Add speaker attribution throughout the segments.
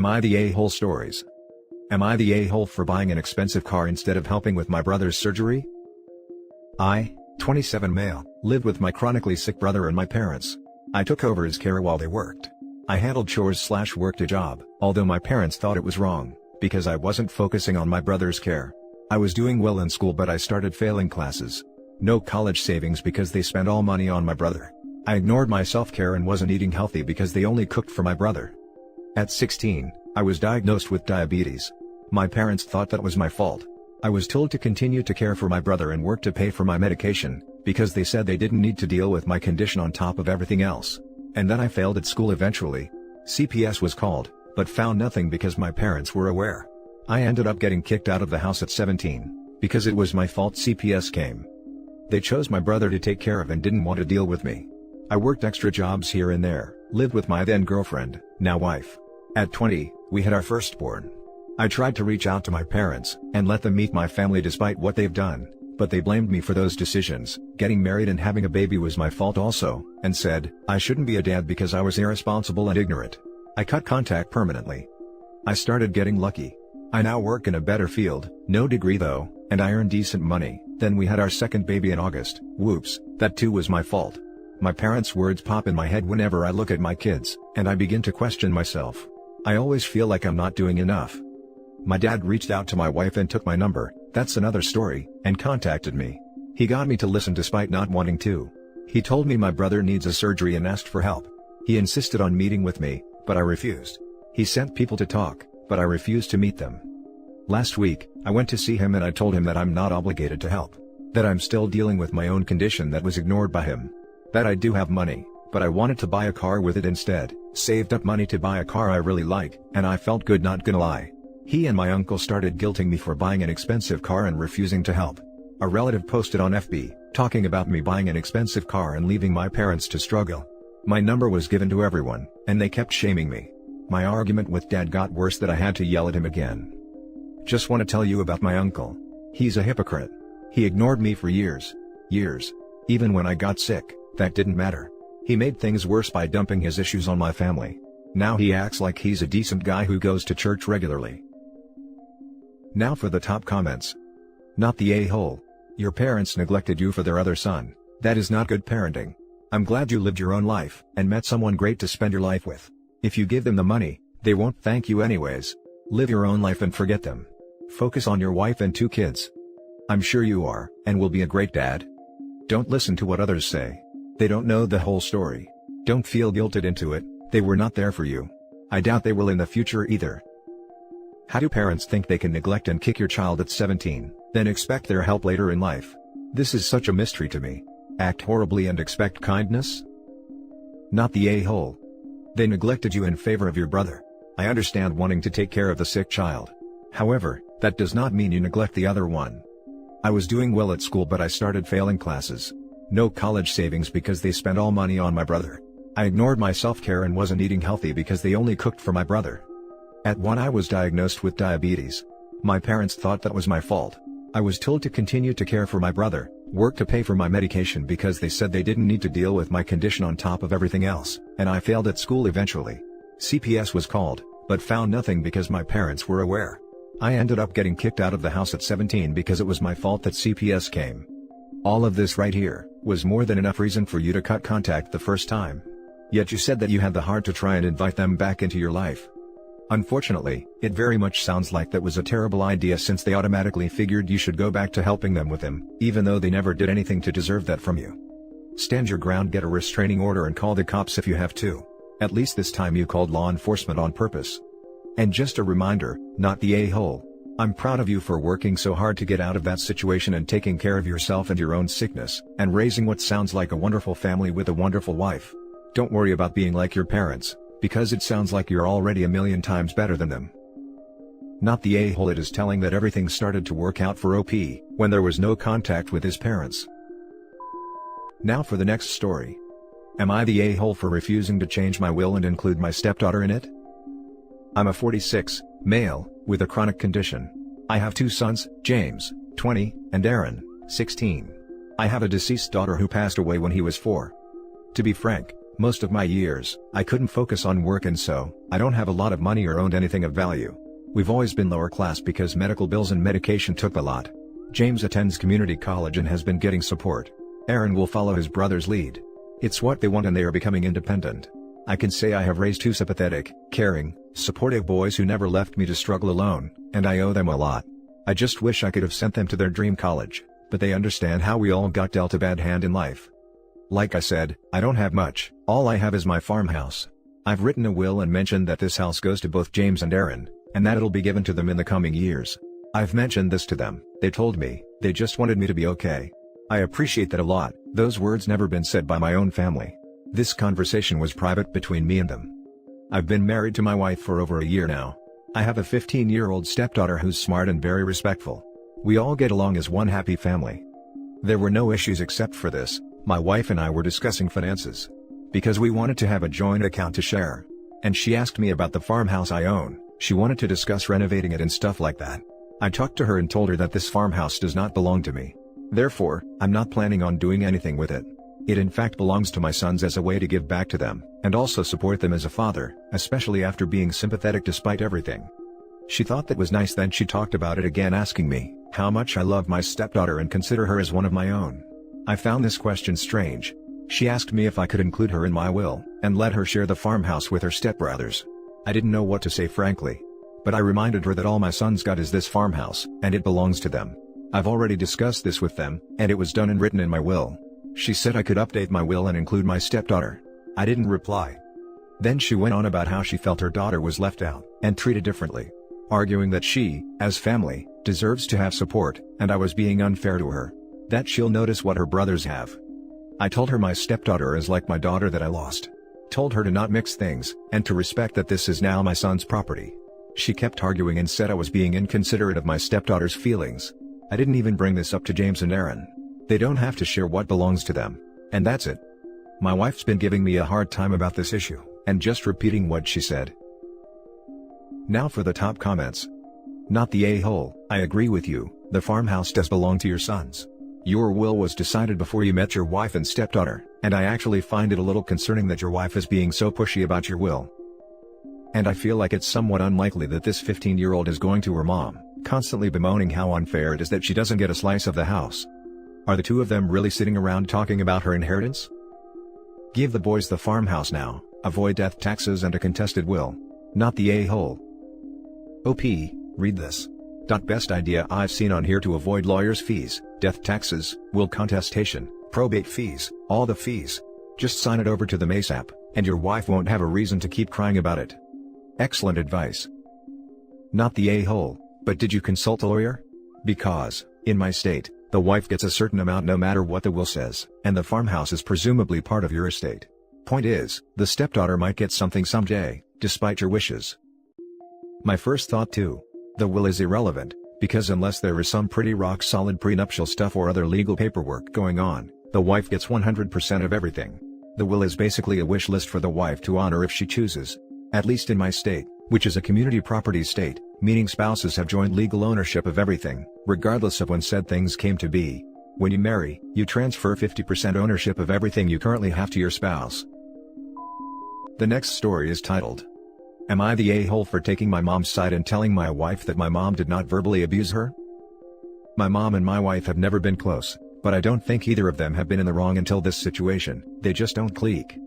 Speaker 1: Am I the a-hole stories? Am I the a-hole for buying an expensive car instead of helping with my brother's surgery? I, 27 male, lived with my chronically sick brother and my parents. I took over his care while they worked. I handled chores/worked a job, although my parents thought it was wrong, because I wasn't focusing on my brother's care. I was doing well in school but I started failing classes. No college savings because they spent all money on my brother. I ignored my self-care and wasn't eating healthy because they only cooked for my brother. At 16, I was diagnosed with diabetes. My parents thought that was my fault. I was told to continue to care for my brother and work to pay for my medication, because they said they didn't need to deal with my condition on top of everything else. And then I failed at school eventually. CPS was called, but found nothing because my parents were aware. I ended up getting kicked out of the house at 17, because it was my fault CPS came. They chose my brother to take care of and didn't want to deal with me. I worked extra jobs here and there, lived with my then girlfriend, now wife. At 20, we had our firstborn. I tried to reach out to my parents, and let them meet my family despite what they've done, but they blamed me for those decisions. Getting married and having a baby was my fault also, and said, I shouldn't be a dad because I was irresponsible and ignorant. I cut contact permanently. I started getting lucky. I now work in a better field, no degree though, and I earn decent money. Then we had our second baby in August. Whoops, that too was my fault. My parents' words pop in my head whenever I look at my kids, and I begin to question myself. I always feel like I'm not doing enough. My dad reached out to my wife and took my number, that's another story, and contacted me. He got me to listen despite not wanting to. He told me my brother needs a surgery and asked for help. He insisted on meeting with me, but I refused. He sent people to talk, but I refused to meet them. Last week, I went to see him and I told him that I'm not obligated to help. That I'm still dealing with my own condition that was ignored by him. That I do have money, but I wanted to buy a car with it instead. Saved up money to buy a car I really like, and I felt good, not gonna lie. He and my uncle started guilting me for buying an expensive car and refusing to help. A relative posted on FB, talking about me buying an expensive car and leaving my parents to struggle. My number was given to everyone, and they kept shaming me. My argument with dad got worse that I had to yell at him again. Just want to tell you about my uncle. He's a hypocrite. He ignored me for years. Even when I got sick, that didn't matter. He made things worse by dumping his issues on my family. Now he acts like he's a decent guy who goes to church regularly. Now for the top comments. Not the a-hole. Your parents neglected you for their other son. That is not good parenting. I'm glad you lived your own life, and met someone great to spend your life with. If you give them the money, they won't thank you anyways. Live your own life and forget them. Focus on your wife and 2 kids. I'm sure you are, and will be a great dad. Don't listen to what others say. They don't know the whole story. Don't feel guilted into it, they were not there for you. I doubt they will in the future either. How do parents think they can neglect and kick your child at 17, then expect their help later in life? This is such a mystery to me. Act horribly and expect kindness? Not the a-hole. They neglected you in favor of your brother. I understand wanting to take care of the sick child. However, that does not mean you neglect the other one. I was doing well at school but I started failing classes. No college savings because they spent all money on my brother. I ignored my self-care and wasn't eating healthy because they only cooked for my brother. At 1 I was diagnosed with diabetes. My parents thought that was my fault. I was told to continue to care for my brother, work to pay for my medication because they said they didn't need to deal with my condition on top of everything else, and I failed at school eventually. CPS was called, but found nothing because my parents were aware. I ended up getting kicked out of the house at 17 because it was my fault that CPS came. All of this right here was more than enough reason for you to cut contact the first time. Yet you said that you had the heart to try and invite them back into your life. Unfortunately, it very much sounds like that was a terrible idea since they automatically figured you should go back to helping them with him, even though they never did anything to deserve that from you. Stand your ground, get a restraining order and call the cops if you have to. At least this time you called law enforcement on purpose. And just a reminder, not the a-hole. I'm proud of you for working so hard to get out of that situation and taking care of yourself and your own sickness, and raising what sounds like a wonderful family with a wonderful wife. Don't worry about being like your parents, because it sounds like you're already a million times better than them. Not the a-hole. It is telling that everything started to work out for OP, when there was no contact with his parents. Now for the next story. Am I the a-hole for refusing to change my will and include my stepdaughter in it? I'm a 46, male, with a chronic condition. I have 2 sons, James, 20, and Aaron, 16. I have a deceased daughter who passed away when he was 4. To be frank, Most of my years, I couldn't focus on work, and so, I don't have a lot of money or owned anything of value. We've always been lower class because medical bills and medication took a lot. James attends community college and has been getting support. Aaron will follow his brother's lead. It's what they want and they are becoming independent. I can say I have raised two sympathetic, caring, supportive boys who never left me to struggle alone, and I owe them a lot. I just wish I could have sent them to their dream college, but they understand how we all got dealt a bad hand in life. Like I said, I don't have much, all I have is my farmhouse. I've written a will and mentioned that this house goes to both James and Aaron, and that it'll be given to them in the coming years. I've mentioned this to them, they told me, they just wanted me to be okay. I appreciate that a lot, those words never been said by my own family. This conversation was private between me and them. I've been married to my wife for over a year now. I have a 15-year-old stepdaughter who's smart and very respectful. We all get along as one happy family. There were no issues except for this, my wife and I were discussing finances. Because we wanted to have a joint account to share. And she asked me about the farmhouse I own, she wanted to discuss renovating it and stuff like that. I talked to her and told her that this farmhouse does not belong to me. Therefore, I'm not planning on doing anything with it. It in fact belongs to my sons as a way to give back to them, and also support them as a father, especially after being sympathetic despite everything. She thought that was nice, then she talked about it again, asking me how much I love my stepdaughter and consider her as one of my own. I found this question strange. She asked me if I could include her in my will, and let her share the farmhouse with her stepbrothers. I didn't know what to say, frankly. But I reminded her that all my sons got is this farmhouse, and it belongs to them. I've already discussed this with them, and it was done and written in my will. She said I could update my will and include my stepdaughter. I didn't reply. Then she went on about how she felt her daughter was left out, and treated differently. Arguing that she, as family, deserves to have support, and I was being unfair to her. That she'll notice what her brothers have. I told her my stepdaughter is like my daughter that I lost. Told her to not mix things, and to respect that this is now my son's property. She kept arguing and said I was being inconsiderate of my stepdaughter's feelings. I didn't even bring this up to James and Aaron. They don't have to share what belongs to them. And that's it. My wife's been giving me a hard time about this issue, and just repeating what she said. Now for the top comments. Not the a-hole, I agree with you, the farmhouse does belong to your sons. Your will was decided before you met your wife and stepdaughter, and I actually find it a little concerning that your wife is being so pushy about your will. And I feel like it's somewhat unlikely that this 15-year-old is going to her mom, constantly bemoaning how unfair it is that she doesn't get a slice of the house. Are the two of them really sitting around talking about her inheritance? Give the boys the farmhouse now, avoid death taxes and a contested will. Not the a-hole. OP, read this. Best idea I've seen on here to avoid lawyers' fees, death taxes, will contestation, probate fees, all the fees. Just sign it over to them ASAP, and your wife won't have a reason to keep crying about it. Excellent advice. Not the a-hole, but did you consult a lawyer? Because, in my state, the wife gets a certain amount no matter what the will says, and the farmhouse is presumably part of your estate. Point is, the stepdaughter might get something someday, despite your wishes. My first thought too. The will is irrelevant, because unless there is some pretty rock-solid prenuptial stuff or other legal paperwork going on, the wife gets 100% of everything. The will is basically a wish list for the wife to honor if she chooses. At least in my state, which is a community property state, meaning spouses have joint legal ownership of everything, regardless of when said things came to be. When you marry, you transfer 50% ownership of everything you currently have to your spouse. The next story is titled, Am I the a-hole for taking my mom's side and telling my wife that my mom did not verbally abuse her? My mom and my wife have never been close, but I don't think either of them have been in the wrong until this situation, they just don't click.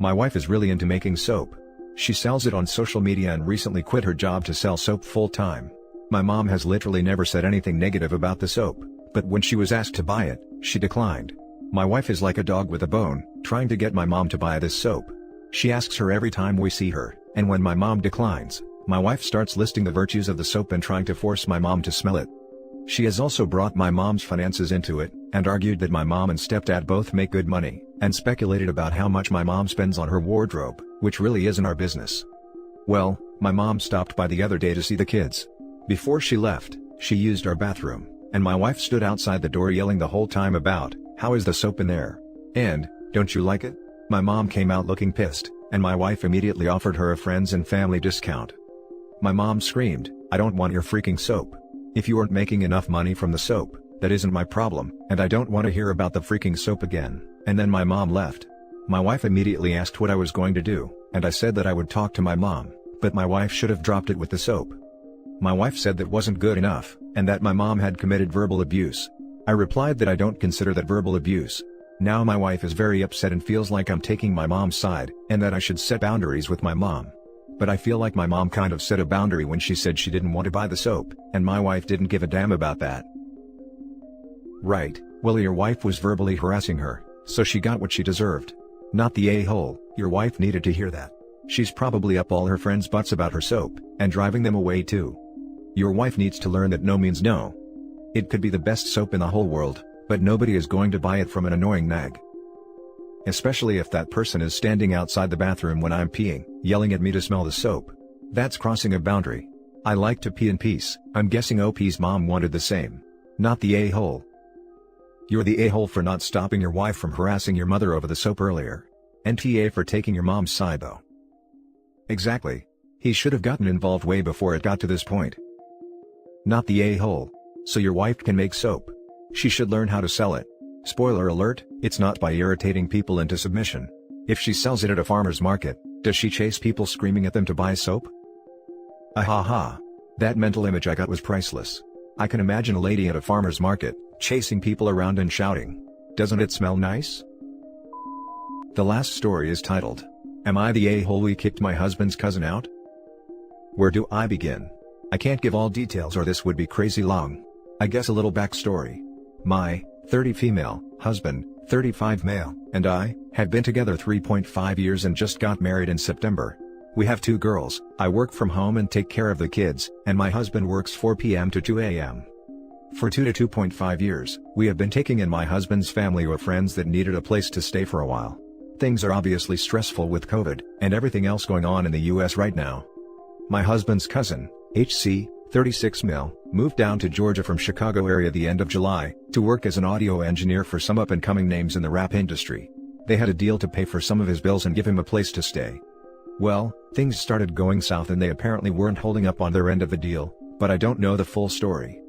Speaker 1: My wife is really into making soap. She sells it on social media and recently quit her job to sell soap full-time. My mom has literally never said anything negative about the soap, but when she was asked to buy it, she declined. My wife is like a dog with a bone, trying to get my mom to buy this soap. She asks her every time we see her, and when my mom declines, my wife starts listing the virtues of the soap and trying to force my mom to smell it. She has also brought my mom's finances into it, and argued that my mom and stepdad both make good money, and speculated about how much my mom spends on her wardrobe, which really isn't our business. Well, my mom stopped by the other day to see the kids. Before she left, she used our bathroom, and my wife stood outside the door yelling the whole time about, "How is the soap in there? And, don't you like it?" My mom came out looking pissed, and my wife immediately offered her a friends and family discount. My mom screamed, "I don't want your freaking soap. If you aren't making enough money from the soap, that isn't my problem, and I don't want to hear about the freaking soap again," and then my mom left. My wife immediately asked what I was going to do, and I said that I would talk to my mom, but my wife should have dropped it with the soap. My wife said that wasn't good enough, and that my mom had committed verbal abuse. I replied that I don't consider that verbal abuse. Now my wife is very upset and feels like I'm taking my mom's side, and that I should set boundaries with my mom. But I feel like my mom kind of set a boundary when she said she didn't want to buy the soap, and my wife didn't give a damn about that. Right, well, your wife was verbally harassing her, so she got what she deserved. Not the a-hole. Your wife needed to hear that. She's probably up all her friends' butts about her soap, and driving them away too. Your wife needs to learn that no means no. It could be the best soap in the whole world, but nobody is going to buy it from an annoying nag. Especially if that person is standing outside the bathroom when I'm peeing, yelling at me to smell the soap. That's crossing a boundary. I like to pee in peace. I'm guessing OP's mom wanted the same. Not the a-hole. You're the a-hole for not stopping your wife from harassing your mother over the soap earlier. NTA for taking your mom's side though. Exactly. He should have gotten involved way before it got to this point. Not the a-hole. So your wife can make soap. She should learn how to sell it. Spoiler alert, it's not by irritating people into submission. If she sells it at a farmer's market, does she chase people screaming at them to buy soap? Ahaha. That mental image I got was priceless. I can imagine a lady at a farmer's market, chasing people around and shouting, "Doesn't it smell nice?" The last story is titled, "Am I the a-hole we kicked my husband's cousin out?" Where do I begin? I can't give all details or this would be crazy long. I guess a little backstory. My 30 female husband, 35 male, and I have been together 3.5 years and just got married in September. We have 2 girls. I work from home and take care of the kids, and my husband works 4 p.m. to 2 a.m. For 2 to 2.5 years, we have been taking in my husband's family or friends that needed a place to stay for a while. Things are obviously stressful with COVID, and everything else going on in the US right now. My husband's cousin, HC, 36 male, moved down to Georgia from Chicago area the end of July, to work as an audio engineer for some up-and-coming names in the rap industry. They had a deal to pay for some of his bills and give him a place to stay. Well, things started going south and they apparently weren't holding up on their end of the deal, but I don't know the full story.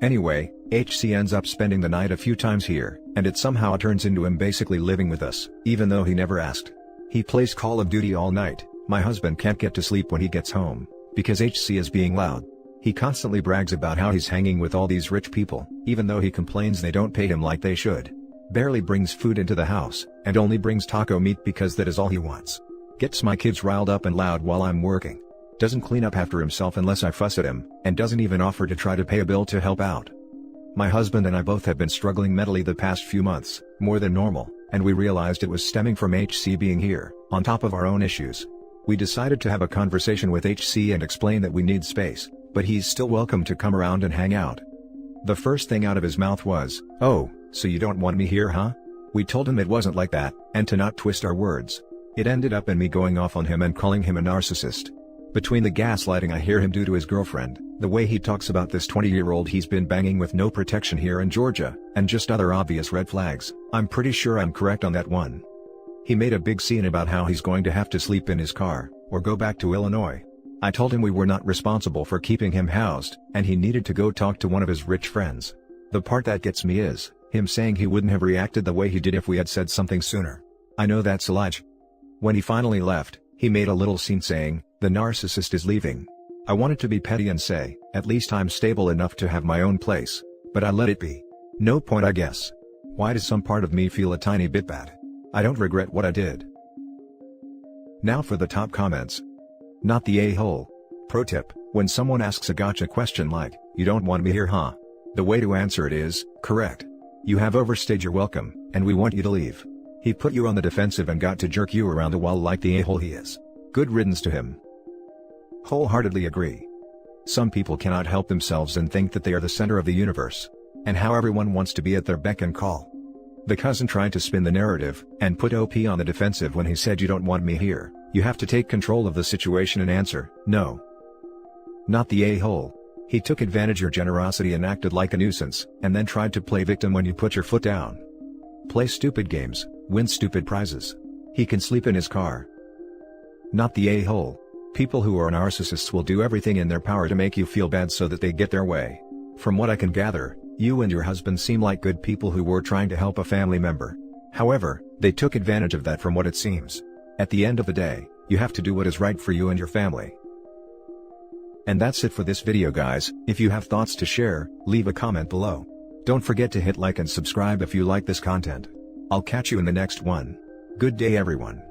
Speaker 1: Anyway, HC ends up spending the night a few times here, and it somehow turns into him basically living with us, even though he never asked. He plays Call of Duty all night. My husband can't get to sleep when he gets home, because HC is being loud. He constantly brags about how he's hanging with all these rich people, even though he complains they don't pay him like they should. Barely brings food into the house, and only brings taco meat because that is all he wants. Gets my kids riled up and loud while I'm working. Doesn't clean up after himself unless I fuss at him, and doesn't even offer to try to pay a bill to help out. My husband and I both have been struggling mentally the past few months, more than normal, and we realized it was stemming from HC being here, on top of our own issues. We decided to have a conversation with HC and explain that we need space, but he's still welcome to come around and hang out. The first thing out of his mouth was, "Oh, so you don't want me here, huh?" We told him it wasn't like that, and to not twist our words. It ended up in me going off on him and calling him a narcissist. Between the gaslighting I hear him do to his girlfriend, the way he talks about this 20-year-old he's been banging with no protection here in Georgia, and just other obvious red flags, I'm pretty sure I'm correct on that one. He made a big scene about how he's going to have to sleep in his car, or go back to Illinois. I told him we were not responsible for keeping him housed, and he needed to go talk to one of his rich friends. The part that gets me is, him saying he wouldn't have reacted the way he did if we had said something sooner. I know that's a lie. When he finally left, he made a little scene saying, "The narcissist is leaving." I wanted to be petty and say, at least I'm stable enough to have my own place, but I let it be. No point, I guess. Why does some part of me feel a tiny bit bad? I don't regret what I did. Now for the top comments. Not the a-hole. Pro tip, when someone asks a gotcha question like, "You don't want me here, huh?" The way to answer it is, "Correct. You have overstayed your welcome, and we want you to leave." He put you on the defensive and got to jerk you around the wall like the a-hole he is. Good riddance to him. Wholeheartedly agree. Some people cannot help themselves and think that they are the center of the universe, and how everyone wants to be at their beck and call. The cousin tried to spin the narrative, and put OP on the defensive when he said "You don't want me here." You have to take control of the situation and answer, "No." Not the a-hole. He took advantage of your generosity and acted like a nuisance, and then tried to play victim when you put your foot down. Play stupid games, win stupid prizes. He can sleep in his car. Not the a-hole. People who are narcissists will do everything in their power to make you feel bad so that they get their way. From what I can gather, you and your husband seem like good people who were trying to help a family member. However, they took advantage of that from what it seems. At the end of the day, you have to do what is right for you and your family. And that's it for this video guys. If you have thoughts to share, leave a comment below. Don't forget to hit like and subscribe if you like this content. I'll catch you in the next one. Good day everyone.